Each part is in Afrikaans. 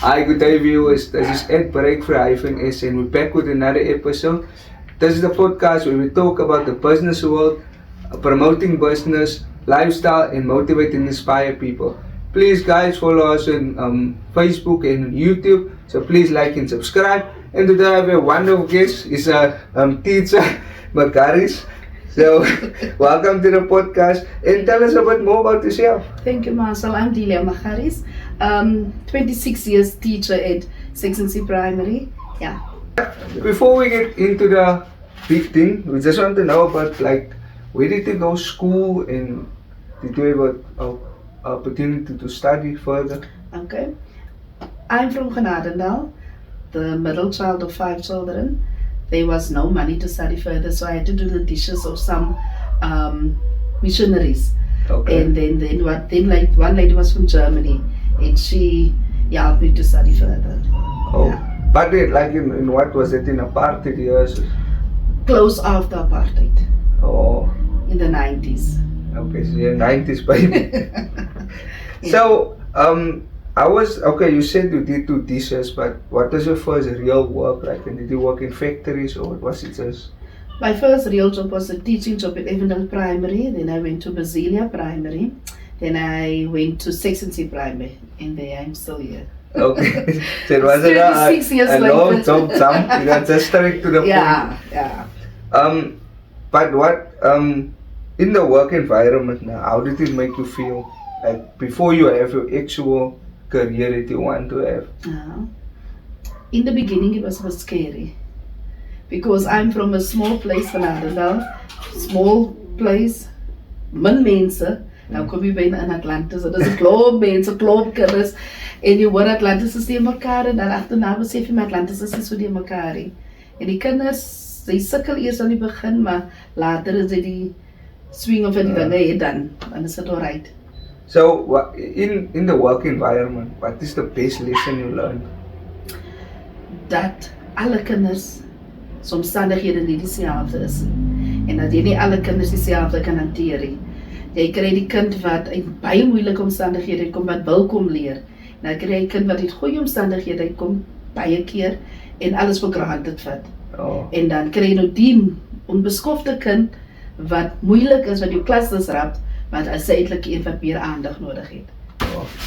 Hi, good day viewers. This is Ed Break-S and we're back with another episode. This is the podcast where we talk about the business world, promoting business, lifestyle, and motivate and inspire people. Please guys follow us on Facebook and YouTube. So please like and subscribe. And today I have a wonderful guest. It's teacher Makaris. So welcome to the podcast and tell us a bit more about yourself. Thank you, Marcel. I'm Delia Makaris. 26 years teacher at Section C Primary. Yeah. Before we get into the big thing, we just want to know about like where did you go to school and did you have an opportunity to study further? Okay. I'm from Genadendal, the middle child of 5 children. There was no money to study further, so I had to do the dishes of some missionaries. Okay. And then one lady was from Germany, and she helped me to study further. Oh, Yeah. but like in what was it in apartheid years? Close after apartheid, Oh, in the 90s. okay, so you're 90s baby. Yeah. So you said you did do dishes, but what was your first real work like? And did you work in factories or what was it just? My first real job was a teaching job at Avondale Primary. Then I went to Basilia Primary. Then I went to Section C Primary, and there I'm still here. Okay, so it wasn't 36 years a long later. job, you got just straight to the point. Yeah. But what in the work environment now, how did it make you feel? Like before you have your actual career that you want to have? In the beginning, it was a bit scary because I'm from a small place van Adendal, small place, min mense. Nou kom jy bijna in Atlantis, dit is 'n klomp mense, klomp kinders, en jy hoor Atlantis is teen mekaar en dan agterna besef jy maar Atlantis is nie so teen mekaar nie. En die kinders, sy sukkel eers aan die begin, maar later is dit die swing of die dinge het dan is dit alright. So in the work environment, what is the best lesson you learned? Dat alle kinders se omstandighede nie dieselfde is nie. En dat jy nie alle kinders dieselfde kan hanteer nie. Jy kry die kind wat uit baie moeilike omstandighede kom wat wil kom leer. Nou kry jy 'n kind wat uit goeie omstandighede kom baie keer en alles vir granted vat. Oh. En dan kry jy nou die onbeskofte kind wat moeilik is, wat jou klas disrupt, maar as eintlik een wat meer aandag nodig het.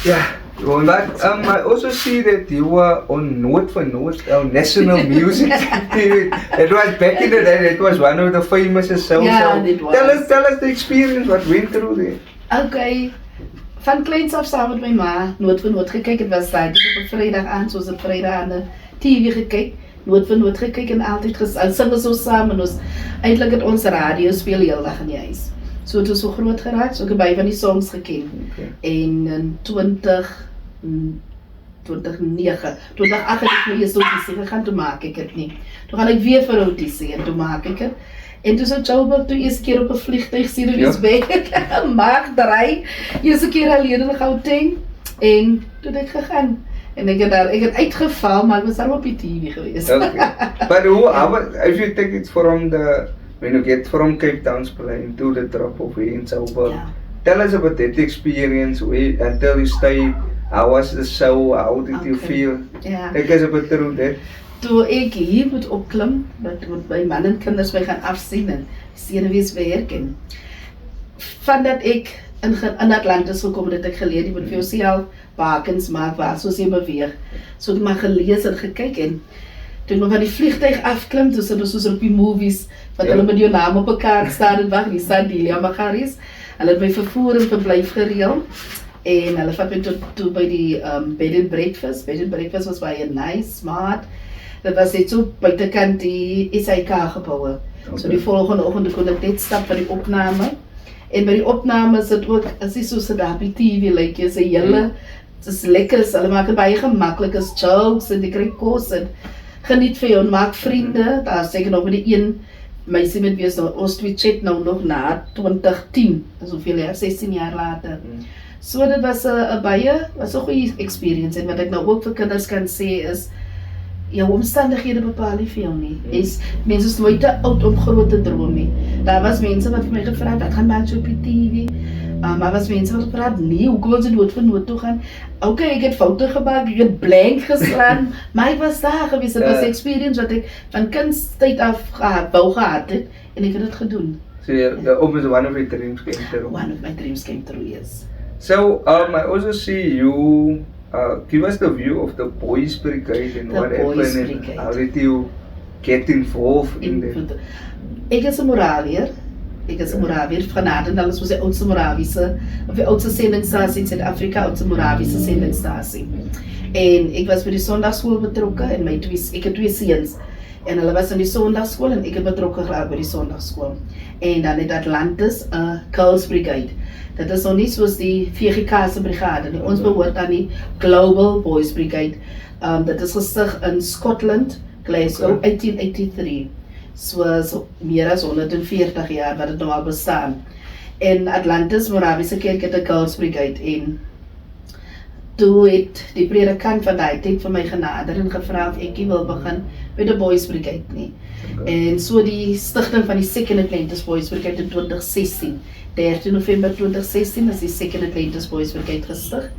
Yeah, well, I also see that you were on Note for Note, national music TV. It was back in the day, it was one of the famous shows. Yeah, so it was. Tell us the experience, what went through there. Okay, van kleins af saam met my ma, Noot vir Noot gekyk, het was daai op 'n Vrydag aan, soos 'n Vrydag aan die TV gekyk, Noot vir Noot gekyk en altyd sing ons so saam en ons, eintlik het ons radio speel heeldag in die huis. So het ons so groot geraak, so ek het baie van die songs geken. Okay. En in 2008 het ek my eerste audisie gegaan, toe maak ek het nie. Toe gaan ek weer vir audisie en toe maak ek het. En toe so Joburg toe eerste keer op 'n vliegtuig Sirius Bay, maak draai, eerste keer alleen in Gauteng en toe het ek gegaan. En ek het uitgeval, maar ek was daar op die TV geweest. Okay. But if you take it when you get from Cape Town's plane to the drop off in Joburg, Yeah. tell us about that experience until you stayed. How was the show? How did you Okay. feel? Ja. Take us a bit through that. Toe ek hier moet opklim, wat by man en kinders my gaan afsien en senuweeswerk en vandat ek in Atlantis gekom het, ek geleer, jy moet vir jouself bakens maak waar soos jy beweeg. So ek maar gelees en gekyk en toe ek van die vliegtuig afklim, toe sit ons soos op die movies, wat hulle met jou naam op 'n kaart staan en wag, die staan Delia Makaris. Hulle het my vervoer en verblyf gereël. En hulle vat my toe by die bed and breakfast. Bed and breakfast was baie nice, smart. Dit was net so buitekant die SAK geboue. Okay. So die volgende oggend kon ek net stap vir die opname. En by die opname is dit ook, as jy soos dit op die TV lyk, jy sê julle, dit is lekker, hulle maak dit baie gemaklik, is jokes en jy kry kos en geniet vir jou en maak vriende. Daar is seker nog met die een meisie met wie ons twee chat nou nog na 2010, dat is hoeveel jaar, 16 jaar later. So dit was 'n goeie experience en wat ek nou ook vir kinders kan sê is jou omstandighede bepaal nie vir jou nie. Mense is nooit te oud om groot te droom nie. Daar was mense wat vir my gevra het, "Wat gaan maak jy op die TV?" Maar was mense wat praat, nee, hoe kon ze dood van nood toe gaan? Oké, ek het foute gemaak, ek het blank geslaan, maar ek was daar gewees, dit was 'n experience wat ek van kindstyd af wou gehad het, en ek het dit gedoen. So almost one of your dreams came true. One of my dreams came true, yes. So I also see you give us the view of the Boys Brigade and The what Boys happened and Brigade. how did you get involved in them? Ek is 'n Moravier. Ek is 'n Moravier van Adendal, ons was die oudste Moraviese, of die oudste sendingstasie in Suid-Afrika, oudste Moraviese sendingstasie. En ek was by die Sondagskool betrokke en ek het 2 seuns. En hulle was in die Sondagskool en ek het betrokke geraak by die Sondagskool. En dan het Atlantis 'n Girls Brigade. Dit is nog nie soos die VGK se brigade nie. Ons behoort aan die Global Boys Brigade. Dit is gestig in Scotland, Glasgow, 1883. So meer as 140 jaar wat dit nou al bestaan. En Atlantis Moraviese Kerk het 'n Girls Brigade en toe het die predikant van daai tyd vir my genader en gevra of ek wil begin met 'n Boys Brigade nie. En so die stigting van die Second Atlantis Boys Brigade in 2016. 13 November 2016 is die Second Atlantis Boys Brigade gestig.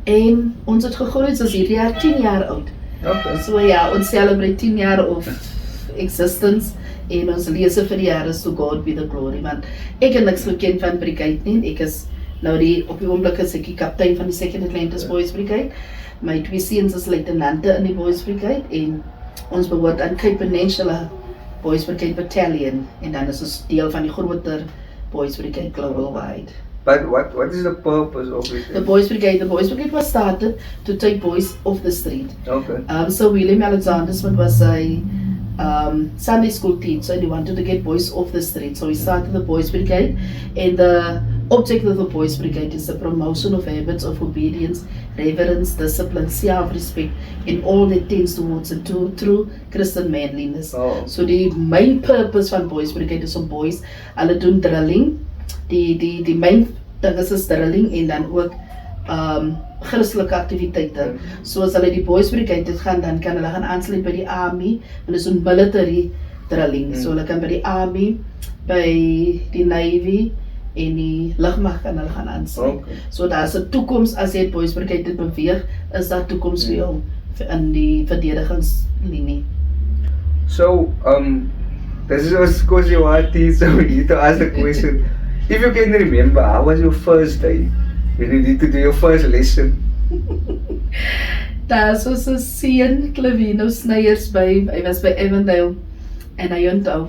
En ons het gegroei soos hierdie jaar 10 jaar oud. Okay. So ja, ons celebrate 10 jaar of existence en ons lese vir die jaar is To God Be The Glory, want ek het niks gekend van brigade nie. Ek is nou op die oomblik is ek die kaptein van die Second Atlantis Boys Brigade. My 2 seuns is luitenante in die Boys Brigade en ons behoort aan Cape Peninsula Boys Brigade Battalion en dan is ons deel van die groter Boys Brigade Global Wide. But what is the purpose of it? The Boys Brigade was started to take boys off the street. Okay. So William Alexander Smith was a Sunday school teacher and he wanted to get boys off the street. So he started the Boys Brigade, and the object of the Boys Brigade is the promotion of habits of obedience, reverence, discipline, self-respect, and all that tends towards a true Christian manliness. Oh. So the main purpose van Boys Brigade is om boys, hulle doen drilling, die main ding is drilling en dan ook Christelike aktiwiteite. So as hulle die Boys Brigade het gaan, dan kan hulle gaan aansluit by die army, en is 'n military drilling. So hulle kan by die army, by die navy en die lugmag kan hulle gaan aansluit. Okay. So daar's 'n toekoms as jy Boys Brigade dit beweeg, is daar toekoms vir jou in die verdedigingslinie. So this is because you are teacher, so we need to ask the question. If you can remember, how was your first day? When you need to do your first lesson? Daar was 'n seun, Clavino Sneyers hy was by Avondale en hy onthou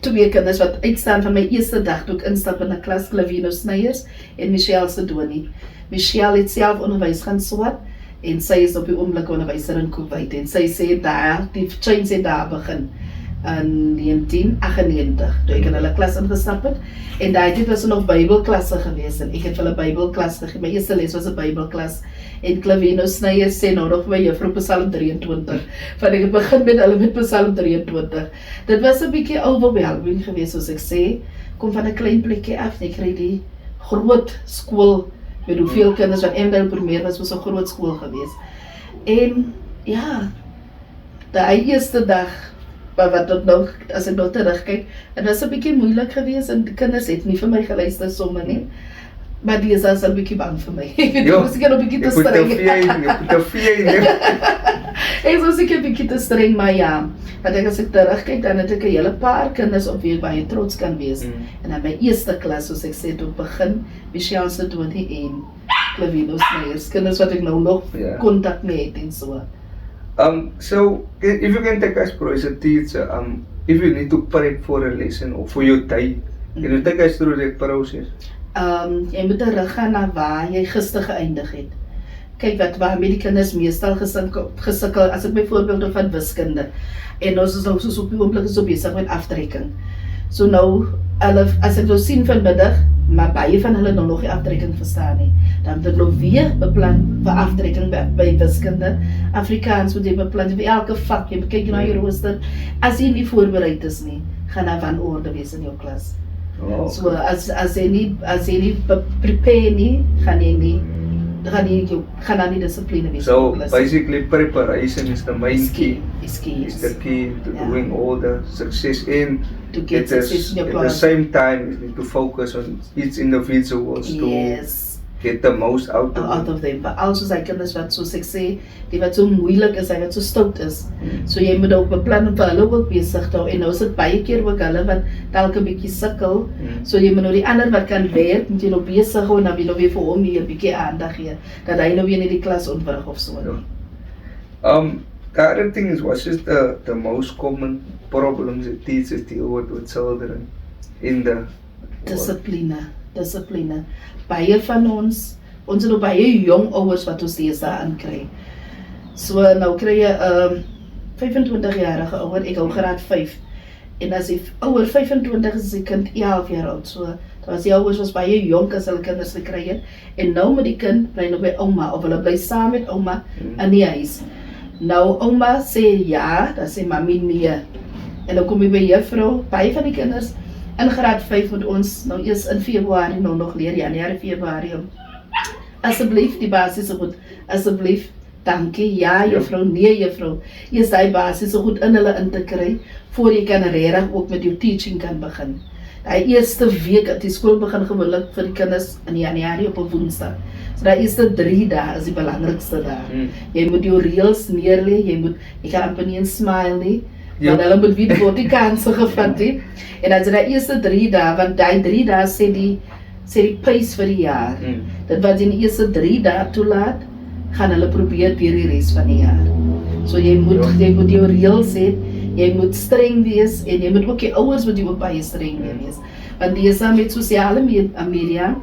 2 kinders wat uitstaan van my eerste dag toe ek instap in 'n klas, Clavino Sneyers en Michelle Sedoni. Michelle het self onderwys gaan swat en sy is op die oomblik onderwyser in Kuwait en sy sê daar, die change het daar begin in 1998 toe ek in hulle klas ingestap het en daai tyd was er nog Bybelklasse gewees en ek het vir hulle Bybelklas gegee. My eerste les was 'n Bybelklas en Clavino Sneyers sê nou nog vir juffrou Psalm 23 van ek het begin met hulle met Psalm 23. Dit was 'n bietjie overwhelming geweest soos ek sê, kom van 'n klein plekkie af, ek kry die groot skool met hoeveel kinders wat Avondale Premier was 'n groot skool geweest. En ja, daai eerste dag wat tot nou, as ek nou terugkyk, het was 'n bietjie moeilik geweest en die kinders het nie vir my geluister sommer nie. Maar die is al 'n bietjie bang vir my. Ek weet nie, ek 'n bietjie te streng. Jy moet te veel nie. Ek was seker 'n bietjie te streng, maar ja, want as ek terugkyk, dan het ek 'n hele paar kinders op wie ek baie trots kan wees. En in my eerste klas, soos ek sê, toe begin, Michelle Sedoni en Clavino Sneyers, kinders wat ek nou nog kontak mee het en so. So if you can take us through as a teacher, if you need to prep for a lesson or for your day, can you take us through that process? Jy moet teruggaan na waar jy gister geëindig het. Kyk waarmee die kinders meestal gesukkel, as ek byvoorbeeld van wiskunde. En ons is nou soos op die oomblik so besig met aftrekking. So nou, as ek nou sien vanmiddag, maar baie van hulle nou nog die aftrekking verstaan nie. Dan moet ek nou weer beplan vir aftrekking by wiskunde. Afrikaans moet jy beplan vir elke vak, jy moet kyk na jou rooster. As jy nie voorbereid is nie, gaan daar wanorde wees in jou klas. So as jy nie prepare nie, gaan jy nie gaan dan nie dissipline wees. So Plus, basically preparation is the main key. is key. Is the key to Yeah. doing all the success in. To get success in your At the plan. same time, you need to focus on each individual to Yes. get the most out of Out it. of them. Maar als jy kinders wat soos ek sê, die wat so moeilik is, wat so stout is. So jy moet ook beplan om vir hulle ook besig te hou. En nou is dit baie keer ook hulle wat dalk 'n bietjie sukkel. So jy moet nou die ander wat kan werk, moet jy nou besig hou en dan wil jy weer vir hom weer 'n bietjie aandag gee. Dat hy nou weer in die klas ontwrig of so. The other thing is, what's just the most common problems that teachers deal with children in the Dissipline. Baie van ons het nou baie jong ouers wat ons deesdae aankry. So nou kry jy 25-jarige ouer, ek hou graad 5. En as die ouer 25 is, die kind 11 jaar oud. So die ouers was baie jonk as hulle kinders gekry het. En nou met die kind bly nog by ouma of hulle bly saam met ouma in die huis. Nou ouma sê ja, dan sê mami nee. En dan kom jy by juffrou, baie van die kinders in graad 5 moet ons nou eers in Februarie nou nog leer, Januarie, Februarie. Asseblief die basiese goed, asseblief, dankie, ja juffrou, nee juffrou. Eers die basiese goed in hulle in te kry, voor jy kan regtig ook met jou teaching kan begin. Die eerste week dat die skool begin gewoonlik vir die kinders in Januarie op 'n Woensdag. So die eerste 3 dae is die belangrikste dae. Jy moet jou reëls neerlê, jy kan amper nie eens smile nie. Want hulle moet weet wat die kanse gevat het. En as jy die eerste 3 dae, want die 3 dae sê die pace vir die jaar. Dit wat jy in die eerste 3 dae toelaat, gaan hulle probeer deur die res van die jaar. So jy moet jou reëls hê, jy moet streng wees en jy moet ook die ouers moet jy ook baie streng wees. Want deesdae met sosiale media,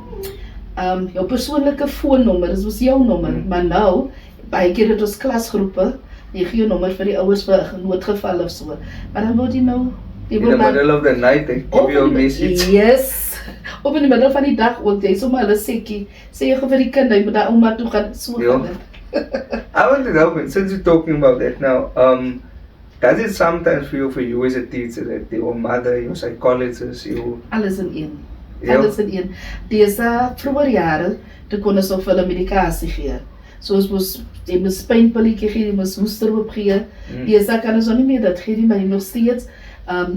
jou persoonlike foonnommer is jou nommer, maar nou baie keer het ons klasgroepe, jy gee jou nommer vir die ouers vir 'n noodgeval of so. Maar dan word jy nou in the middle of the night, they give you a message. Yes. Op in die middel van die dag ook, jy sommer hulle sê jy vir die kind, jy moet daar ouma toe gaan, so gaan dit. I want to know, since you're talking about that now, does it sometimes feel for you as a teacher that your mother, your psychologist, Alles in een. Ja. Alles in een. Deze vroeger jare, toe kon ons nog vir hulle medikasie gee. Soos jy moes pynpilletjie gee, jy moes hoester opgee. Deze kan ons nog nie meer dat gee nie, maar jy nog steeds,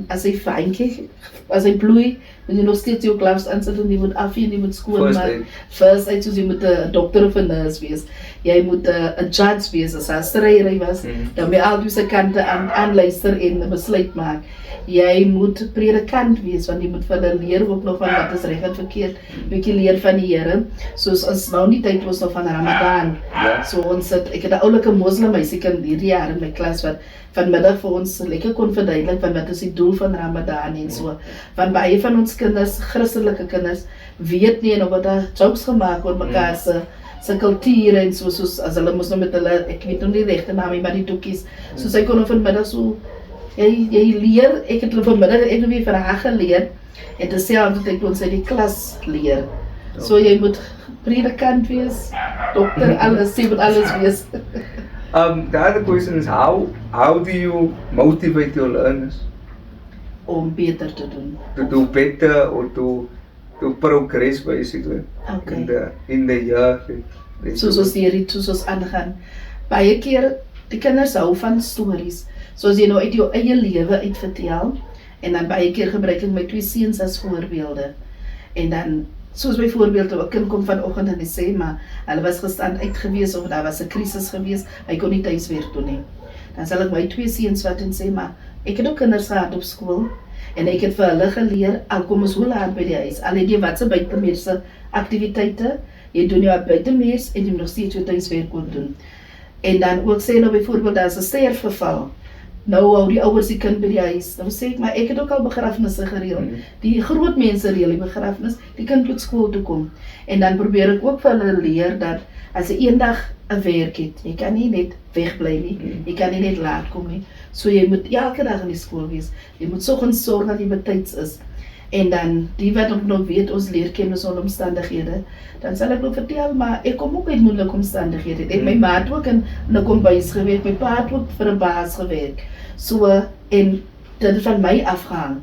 as hy fynkie, as hy bloei, moet jy nog steeds jou gloves aansit en jy moet afvee en jy moet skoon maak. First aid, soos jy moet 'n dokter of 'n nurse wees. Jy moet 'n judge wees, as hy stryry was, dan moet jy altyd sy kante aanluister en 'n besluit maak. Jy moet predikant wees, want jy moet vir hulle leer ook nog van wat is reg en verkeerd, bietjie leer van die Here. Soos ons nou nie tyd was nog van Ramadan. So ek het 'n oulike moslim meisiekind hierdie jaar in my klas wat vanmiddag vir ons lekker kon verduidelik van wat is die doel van Ramadan en so. Want baie van ons kinders, Christelike kinders, weet nie en word daar jokes gemaak oor mekaar se kulture en soos as hulle mos nou met hulle, ek weet nou nie die regte naam nie, maar die doekies. So sy kon vanmiddag so jy leer, ek het vanmiddag ek weer vir haar geleer en terselfde tyd kon sy die klas leer. So jy moet predikant wees, dokter, alles, jy moet alles wees. The other question is how do you motivate your learners Om beter te doen. to do better or to progress basically in the year? Soos ons aangaan. Baie keer, die kinders hou van stories. Soos jy nou uit jou eie lewe uitvertel en dan baie keer gebruik ek my 2 seuns as voorbeelde. En dan soos byvoorbeeld 'n kind kom vanoggend en hy sê maar hulle was gister uit gewees of daar was 'n krisis gewees, hy kon nie tuiswerk doen nie. Dan sal ek my 2 seuns vat en sê maar ek het ook kinders gehad op skool en ek het vir hulle geleer al kom ons hoe laat by die huis, al het jy wat se buitemuurse aktiwiteite, jy doen jou buitemuurs en jy moet nog steeds jou tuiswerk kon doen. En dan ook sê nou byvoorbeeld daar is 'n sterfgeval. Nou hou die ouers die kind by die huis. Dan sê ek, maar ek het ook al begrafnisse gereël. Die groot mense reël die begrafnis, die kind moet skool toe kom. En dan probeer ek ook vir hulle leer dat as jy eendag 'n werk het, jy kan nie net wegbly nie, jy kan nie net laat kom nie. So jy moet elke dag in die skool wees. Jy moet soggens sorg dat jy betyds is. En dan, die wat ook nog weet, ons leer kennis onder omstandighede, dan sal ek nog vertel, maar ek kom ook uit moeilike omstandighede. Ek het my maat ook in 'n kombuis gewerk, my pa het ook vir 'n baas gewerk. So, en dit het van my afhang.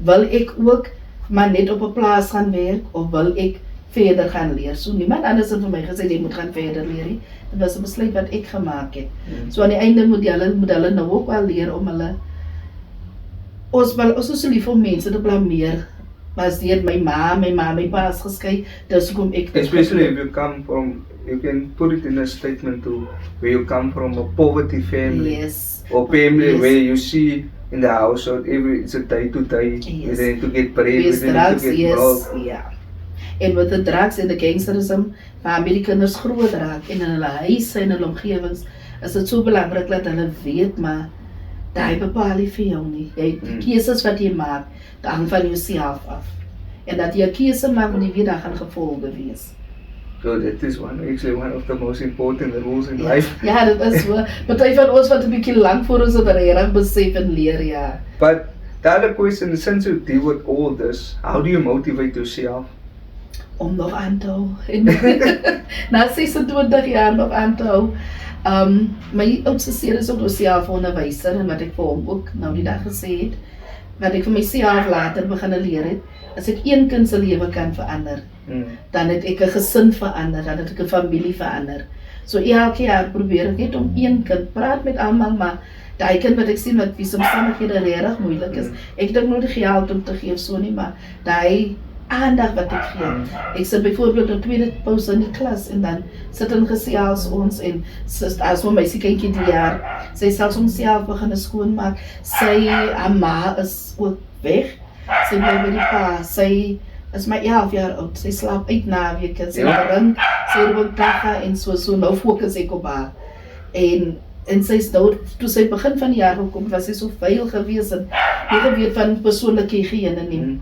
Wil ek ook maar net op 'n plaas gaan werk, of wil ek verder gaan leer. So niemand anders het vir my gesê jy moet gaan verder leer nie. Dit was 'n besluit wat ek gemaak het. So aan die einde moet hulle nou ook wel leer om hulle ons is so lief om mense te blameer. Maar as deur my pa is geskei, dis hoekom ek dit Especially if you come from, you can put it in a statement to where you come from a poverty family. Yes. Or family Yes. where you see in the household it's a day to day. Yes. They need to get bread, Yes, they need drugs, to get yes, milk. ja. En met die drugs en die gangsterism, waarmee die kinders groot raak en in hulle huise en hulle omgewings, is dit so belangrik dat hulle weet, maar daai bepaal nie vir jou nie. Jy die keuses wat jy maak, dit hang van jouself af. En dat jy 'n keuse maak, moet jy weet daar gaan gevolge wees. So that is actually one of the most important rules in life. Ja, dit is so. Party van ons wat 'n bietjie lank voor ons dit reg besef en leer, ja. But the other question, since you deal with all this, how do you motivate yourself? Om nog aan te hou. En na 26 jaar nog aan te hou. My oudste seun is ook nog selfonderwyser en wat ek vir hom ook nou die dag gesê het, wat ek vir myself later begin leer het, as ek een kind se lewe kan verander, dan het ek 'n gesin verander, dan het ek 'n familie verander. So elke jaar probeer ek net om een kind, praat met almal, maar daai kind wat ek sien wat wie se omstandighede regtig moeilik is, ek dink nou die geld om te gee so nie, maar daai aandag wat ek gee. Ek sit byvoorbeeld op tweede pouse in die klas en dan sit en gesels ons en as my meisiekindjie die jaar, sy selfs homself begin skoonmaak. Sy ma is ook weg. Sy bly by die pa. Sy is maar 11 jaar oud. Sy slaap uit naweke. Sy drink, sy rook dagga en so nou fokus ek op haar. En sy is nou, toe sy begin van die jaar gekom, was sy so vuil gewees en nie geweet van persoonlike higiëne nie.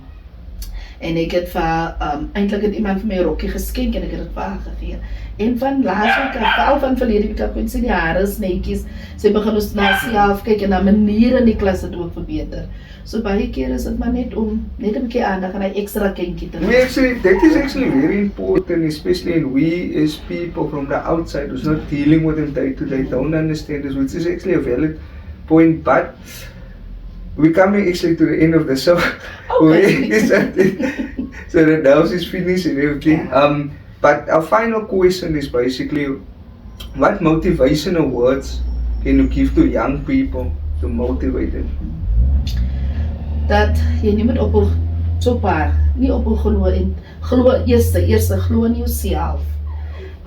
En ek het vir, eintlik het iemand vir my 'n rokkie geskenk en ek het dit vir haar gegee. En van laasweek af, veral van verlede week af, kon sy die hare is netjies, sy begin ons na self kyk en na maniere in die klas het ook verbeter. So baie keer is dit maar net om, net 'n bietjie aandag en 'n ekstra kindjie te That is actually very important, especially in we as people from the outside who's not dealing with them day to day, don't understand this, which is actually a valid point, but we're coming actually to the end of the show. Okay. So the house is finished and everything. Yeah. But our final question is basically, what motivational words can you give to young people to motivate them? Dat jy nie moet ophou so paar, nie ophou glo en glo eers glo in jouself.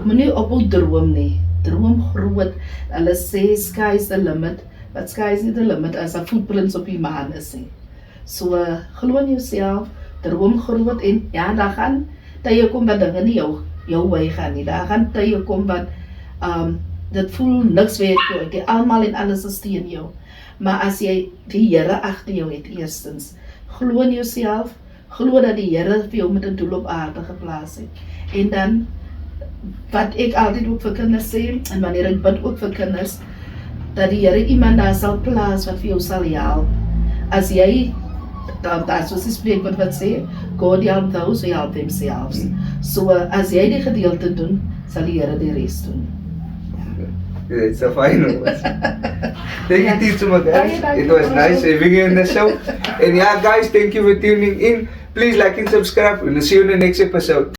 Moenie ophou droom nie. Droom groot. Hulle sê sky's the limit, but sky's not the limit as 'n footprints op die maan is nie. So glo in jouself, droom groot en ja, daar gaan tye kom wat dinge nie jou wy gaan nie. Daar gaan tye kom wat dit voel niks weet jy, almal en alles is teen jou. Maar as jy die Here agter jou het eerstens, glo in jouself, glo dat die Here vir jou met 'n doel op aarde geplaas het. En dan wat ek altyd ook vir kinders sê, en wanneer ek bid ook vir kinders, dat die Here iemand daar sal plaas wat vir jou sal help. As jy daar soos die spreekwoord wat sê, God help those who help themselves. So as jy die gedeelte doen, sal die Here die res doen. It's a final one. Thank you, Teacher Magas. Thank It you. was nice having you in the show. And yeah, guys, thank you for tuning in. Please like and subscribe. We'll see you in the next episode.